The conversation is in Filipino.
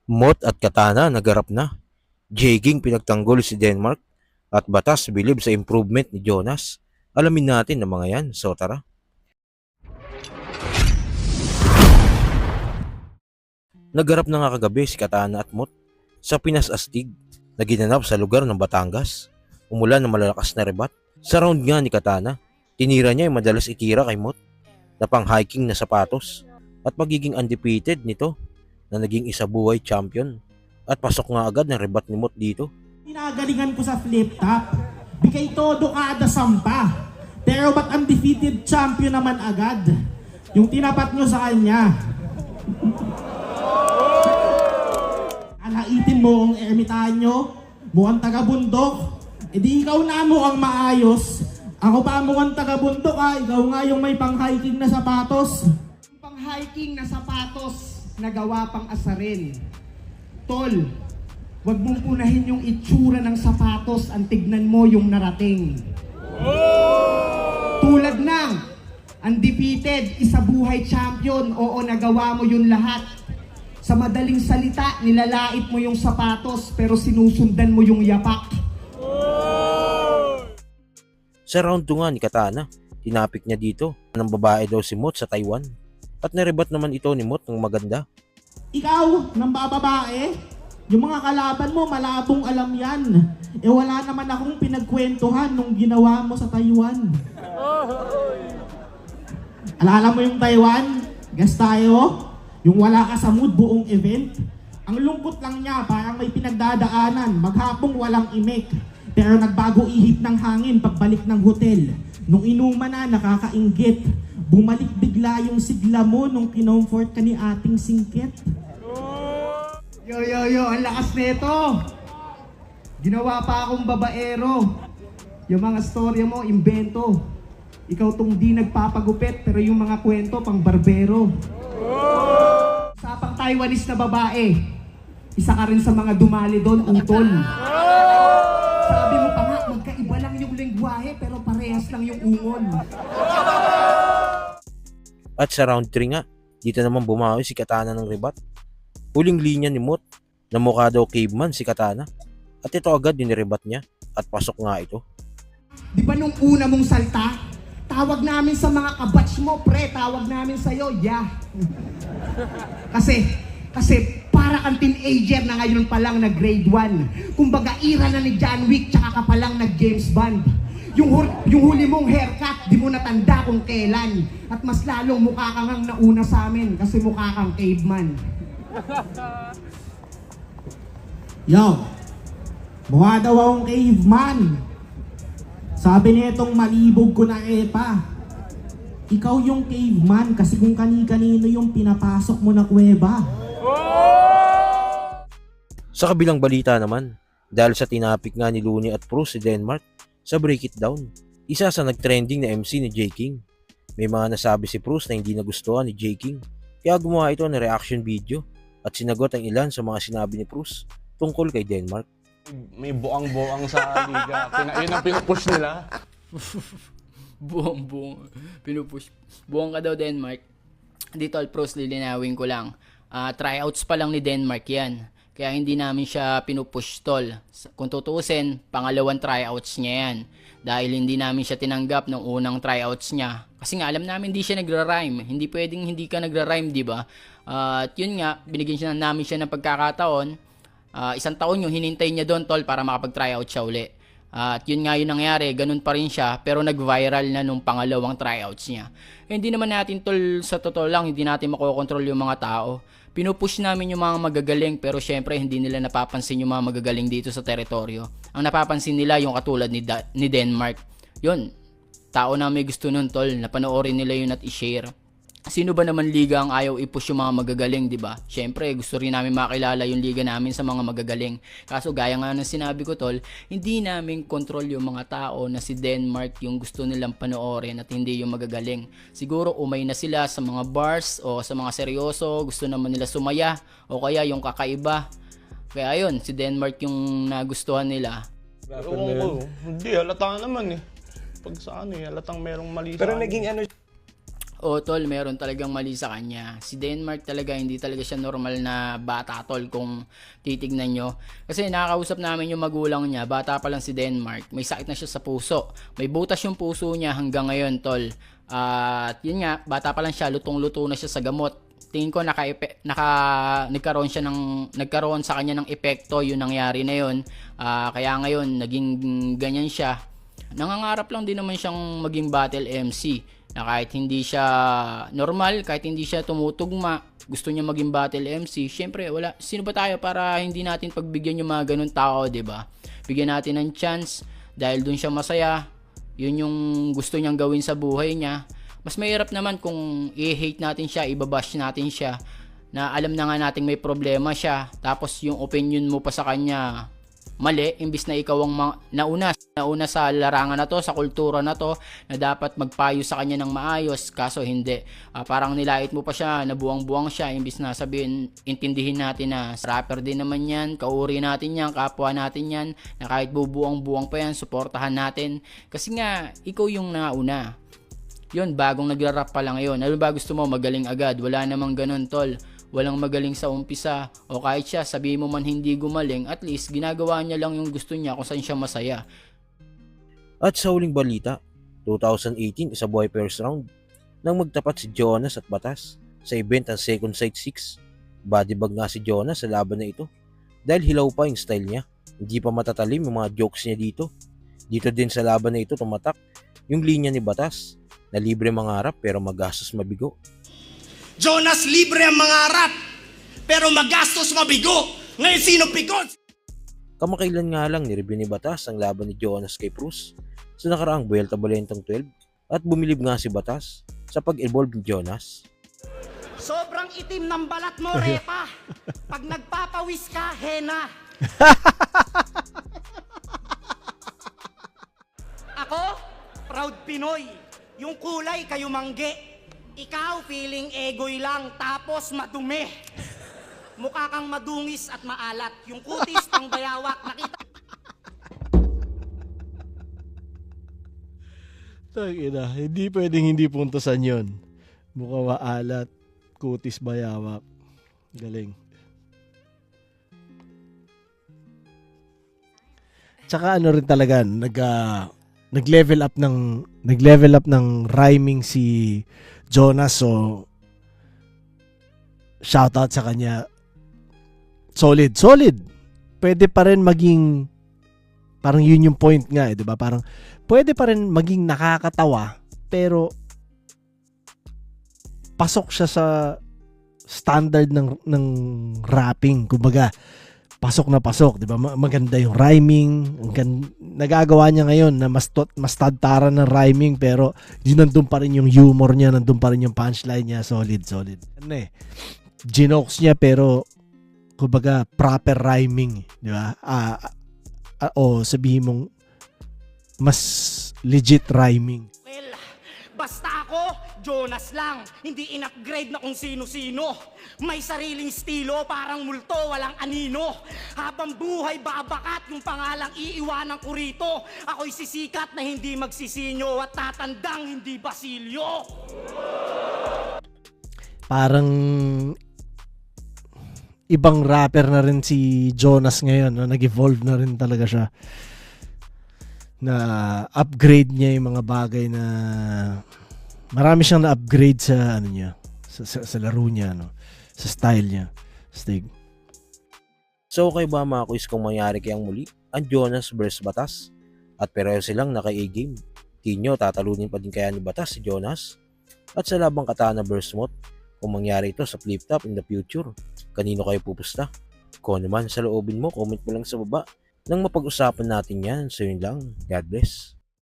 Mot at Katana nagarap na. Jaging pinagtanggol si Denmark at Batas bilib sa improvement ni Jonas. Alamin natin ang mga yan, so tara. Nagarap na nga kagabi si Katana at Mot sa Pinas Astig na ginanap sa lugar ng Batangas. Umulan ng malalakas na rebat. Sa round nga ni Katana, tinira niya yung madalas itira kay Mot na pang hiking na sapatos at magiging undefeated nito na naging isa buhay champion. At pasok nga agad ng rebat ni Mot dito. Pinagalingan ko sa flip top, bigay todo kada sampa. Pero ba't undefeated champion naman agad? Yung tinapat nyo sa kanya. Alaitin mo ang ermitanyo, mukhang taga-bundok. E di ikaw na mo ang maayos. Ako pa mukhang taga-bundok ikaw nga yung may pang-hiking na sapatos. Pang-hiking na sapatos na gawa pang asarin. Tol, wag mong punahin yung itsura ng sapatos, ang tignan mo yung narating. Tulad ng undefeated, isa buhay champion, oo nagawa mo yun lahat. Sa madaling salita, nilalait mo yung sapatos pero sinusundan mo yung yapak. Sa round 2 nga ni Katana, tinapik niya dito ng babae daw si Mot sa Taiwan. At narebat naman ito ni Mot ng maganda. Ikaw, nang bababae, yung mga kalaban mo, malabong alam yan. Eh wala naman akong pinagkwentuhan nung ginawa mo sa Taiwan. Alala mo yung Taiwan? Gas tayo? Yung wala ka sa mood buong event? Ang lungkot lang niya, parang may pinagdadaanan, maghapong walang imik. Pero nagbago ihip ng hangin pagbalik ng hotel. Nung inuman na, nakakainggit. Bumalik bigla yung sigla mo nung kinomfort ka ni ating singkit. Yo, ang lakas nito. Ginawa pa akong babaero. Yung mga storya mo, imbento. Ikaw tong di nagpapagupit, pero yung mga kwento, pang barbero. Usapang Taiwanese na babae, isa ka rin sa mga dumali doon, utol. Sabi mo pa nga, magkaiba lang yung lengguwahe, pero parehas lang yung ungol. At sa round 3 nga, dito naman bumawi si Katana ng rebat. Huling linya ni Mot na mukha daw caveman si Katana. At ito agad dinirebat niya at pasok nga ito. Di ba nung una mong salta, tawag namin sa mga kabatch mo, pre, tawag namin sa'yo, yeah. Kasi para kang teenager na ngayon pa lang na grade 1. Kumbaga, ira na ni John Wick, tsaka ka pa lang nag-James Bond. Yung huli mong haircut, di mo natanda kung kailan. At mas lalong mukha kang ang nauna sa amin kasi mukha kang caveman. Yo, mukha daw akong caveman. Sabi nitong malibog ko na epa. Ikaw yung caveman kasi kung kani-kanino yung pinapasok mo na kuweba. Sa kabilang balita naman, dahil sa tinapik nga ni Looney at Bruce si Denmark sa Break It Down, isa sa nagtrending na MC ni J. King. May mga nasabi si Bruce na hindi nagustuhan ni J. King, kaya gumawa ito ng reaction video at sinagot ang ilan sa mga sinabi ni Bruce tungkol kay Denmark. May buang-buang sa liga. Yun ang pinupush nila. Buong pinupush. Buong ka daw, Denmark. Dito, Pros, lilinawin ko lang. Tryouts pa lang ni Denmark yan. Kaya hindi namin siya pinupush, tol. Kung tutuusin, pangalawang tryouts niya yan. Dahil hindi namin siya tinanggap ng unang tryouts niya. Kasi nga, alam namin hindi siya nagra-rhyme. Hindi pwedeng hindi ka nagra-rhyme, di ba? At yun nga, binigyan namin siya ng pagkakataon. Isang taon yung hinintay niya doon, tol, para makapag-tryout siya uli. At yun nga yung nangyari, ganun pa rin siya, pero nag-viral na nung pangalawang tryouts niya. Hindi naman natin, tol, sa totoo lang, hindi natin makokontrol yung mga tao. Pinupush namin yung mga magagaling, pero syempre hindi nila napapansin yung mga magagaling dito sa teritoryo. Ang napapansin nila yung katulad ni Denmark. Yun, tao na may gusto nun, tol, napanoorin nila yun at i-share. Sino ba naman liga ang ayaw i-push yung mga magagaling, di ba? Syempre, gusto rin namin makilala yung liga namin sa mga magagaling. Kaso gaya nga ng sinabi ko, tol, hindi namin control yung mga tao na si Denmark yung gusto nilang panoorin at hindi yung magagaling. Siguro umay na sila sa mga bars o sa mga seryoso, gusto naman nila sumaya o kaya yung kakaiba. Kaya yun, si Denmark yung nagustuhan nila. Ewan ko, hindi, halata naman eh. Pag sa halatang merong mali Pero sa naging ano, Oo tol, meron talagang mali sa kanya. Si Denmark talaga, hindi talaga siya normal na bata tol kung titignan nyo. Kasi nakakausap namin yung magulang niya, bata pa lang si Denmark, may sakit na siya sa puso. May butas yung puso niya hanggang ngayon tol. At yun nga, bata pa lang siya, lutong-luto na siya sa gamot. Tingin ko nagkaroon sa kanya ng epekto yung nangyari na yun. Kaya ngayon naging ganyan siya. Nangangarap lang din naman siyang maging battle MC, na kahit hindi siya normal, kahit hindi siya tumutugma, gusto niya maging battle MC. Syempre, sino ba tayo para hindi natin pagbigyan yung mga ganun tao, 'di ba? Bigyan natin ng chance dahil doon siya masaya. Yun yung gusto niyang gawin sa buhay niya. Mas mahirap naman kung i-hate natin siya, ibabash natin siya, na alam na nga nating may problema siya, tapos yung opinion mo pa sa kanya mali, imbis na ikaw ang nauna sa larangan na to, sa kultura na to, na dapat magpayo sa kanya ng maayos, kaso hindi. Parang nilait mo pa siya, nabuwang-buwang siya, imbis na sabihin, intindihin natin na rapper din naman yan, kauri natin yan, kapwa natin yan, na kahit bubuwang-buwang pa yan, suportahan natin. Kasi nga, ikaw yung nauna. Yun, bagong nagra-rap pa lang yun. Ano ba gusto mo? Magaling agad. Wala namang ganun, tol. Walang magaling sa umpisa, o kahit siya sabihin mo man hindi gumaling, at least ginagawa niya lang yung gusto niya kung saan siya masaya. At sa huling balita, 2018 isa buhay first round nang magtapat si Jonas at Batas sa event ng Second Sight 6. Bodybag nga si Jonas sa laban na ito dahil hilaw pa yung style niya. Hindi pa matatalim yung mga jokes niya dito. Dito din sa laban na ito tumatak yung linya ni Batas na libre mangarap pero magastos mabigo. Jonas, libre ang mangarap, pero magastos mabigo. Ngayon sino pigod? Kamakailan nga lang nireview ni Batas ang laban ni Jonas kay Cruz sa nakaraang Vuelta Balentong 12 at bumilib nga si Batas sa pag-evolve ni Jonas. Sobrang itim ng balat mo, Repa. Pag nagpapawis ka, hena. Ako, proud Pinoy. Yung kulay kayo mangge. Ikaw, feeling egoy lang, tapos madumi. Mukha kang madungis at maalat. Yung kutis pang bayawak, nakita. Tangina, hindi pwedeng hindi puntosan yun. Mukha maalat, kutis bayawak. Galing. Tsaka ano rin talaga, nag-level up ng rhyming si Jonas, so shoutout sa kanya. Solid. Pwede pa rin maging, parang yun yung point nga, 'di ba? Parang pwede pa rin maging nakakatawa, pero pasok siya sa standard ng rapping. Kumbaga, pasok na pasok, 'di ba? Maganda yung rhyming. Nagagawa niya ngayon na mas tadtara ng rhyming, pero yun, nandun pa rin yung humor niya, nandun pa rin yung punchline niya. Solid. Ano ginokes niya, pero kumbaga proper rhyming, 'di ba? O sabihin mong mas legit rhyming. Well, basta ako, Jonas lang. Hindi in-upgrade na kung sino-sino. May sariling estilo, parang multo, walang anino. Habang buhay babakat, yung pangalang iiwanan ko rito. Ako'y sisikat na hindi magsisinyo at tatandang hindi basilyo. Parang ibang rapper na rin si Jonas ngayon, no? Nag-evolve na rin talaga siya. Na upgrade niya yung mga bagay na marami siyang na-upgrade sa ano niya, sa laro niya, no? Sa style niya. Stig. So kayo ba mga quiz kung mangyari kayang muli ang Jonas vs Batas at pareho silang naka-A-game? Tinyo, tatalunin pa din kaya ni Batas si Jonas? At sa labang Katana vs Mot, kung mangyari ito sa flip top in the future, kanino kayo pupusta? Kung naman sa loobin mo, comment mo lang sa baba nang mapag-usapan natin yan. So yun lang. God bless.